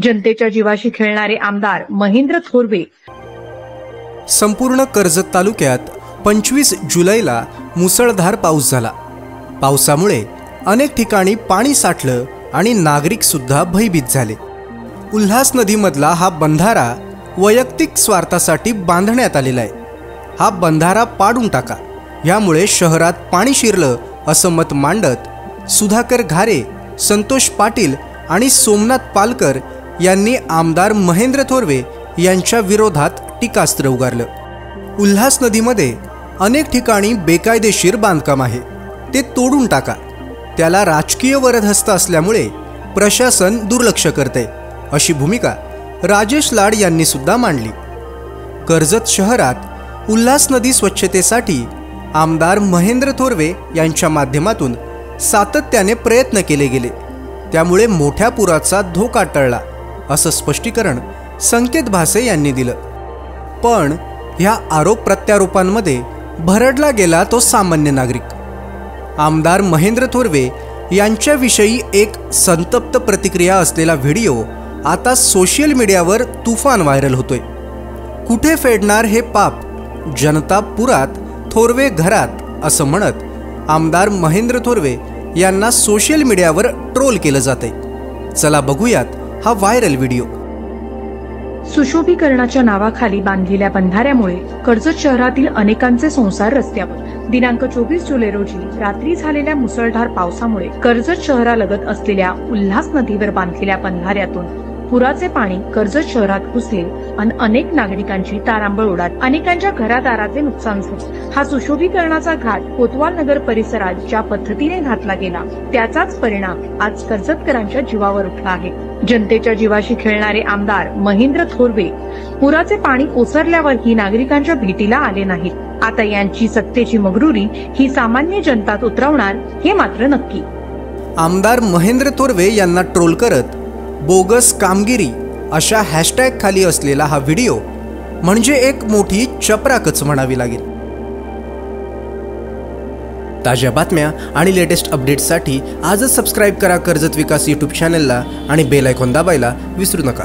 जनतेच्या जीवाशी खेळणारे आमदार महेंद्र थोरवे। संपूर्ण कर्जत तालुक्यात 25 जुलैला मुसळधार पाऊस झाला। पावसामुळे अनेक ठिकाणी पाणी साठलं आणि नागरिक सुद्धा भयभीत झाले। उल्हास नदीमधला हा बंधारा वैयक्तिक स्वार्थासाठी बांधण्यात आलेला आहे। हा बंधारा पाडून टाका, यामुळे शहरात पाणी शिरलं असं मत मांडत सुधाकर घारे, संतोष पाटील आणि सोमनाथ पालकर यांनी आमदार महेंद्र थोरवे यांच्या विरोधात टीकास्त्र उगारलं। उल्हास नदीमध्ये अनेक ठिकाणी बेकायदेशीर बांधकाम आहे, ते तोडून टाका। त्याला राजकीय वरदहस्त असल्यामुळे प्रशासन दुर्लक्ष करते, अशी भूमिका राजेश लाड यांनी सुद्धा मांडली। कर्जत शहरात उल्हास नदी स्वच्छतेसाठी आमदार महेंद्र थोरवे यांच्या माध्यमातून सातत्याने प्रयत्न केले गेले, त्यामुळे मोठ्या पुराचा धोका टळला, असं स्पष्टीकरण संकेत भासे यांनी दिलं। पण ह्या आरोप प्रत्यारोपांमध्ये भरडला गेला तो सामान्य नागरिक। आमदार महेंद्र थोरवे यांच्याविषयी एक संतप्त प्रतिक्रिया असलेला व्हिडिओ आता सोशल मीडियावर तुफान व्हायरल होतोय। कुठे फेडणार हे पाप, जनता पुरात, थोरवे घरात, असं म्हणत आमदार महेंद्र थोरवे यांना सोशल मीडियावर ट्रोल केलं जातंय। चला बघूयात हा व्हायरल व्हिडिओ। सुशोभीकरणाच्या नावाखाली बांधलेल्या बंधाऱ्यामुळे कर्जत शहरातील अनेकांचे संसार रस्त्यावर। दिनांक 24 जुलै रोजी रात्री झालेल्या मुसळधार पावसामुळे कर्जत शहरालगत असलेल्या उल्हास नदीवर बांधलेल्या बंधाऱ्यातून पुराचे पाणी कर्जत शहरात घुसले आणि अनेक नागरिकांची तारांबळ उडाली, अनेकांच्या घरादाराचे नुकसान झाले। हा सुशोभीकरणाचा घाट कोतवाल नगर परिसरात ज्या पद्धतीने घातला गेला, त्याचाच परिणाम आज कर्जतकरांच्या जीवावर उठला आहे। जनतेच्या जीवाशी खेळणारे आमदार महेंद्र थोरवे पुराचे पाणी ओसरल्यावरही नागरिकांच्या भेटीला आले नाहीत। आता यांची सत्तेची मगरुरी ही सामान्य जनतात उतरवणार हे मात्र नक्की। आमदार महेंद्र थोरवे यांना ट्रोल करत बोगस कामगिरी अशा हॅशटॅग खाली असलेला हा व्हिडिओ म्हणजे एक मोठी चपराकच म्हणावी लागेल। ताज्या बातम्या आणि लेटेस्ट अपडेट्ससाठी आजच सबस्क्राइब करा कर्जत विकास YouTube चॅनलला आणि बेल आयकॉन दाबायला विसरू नका।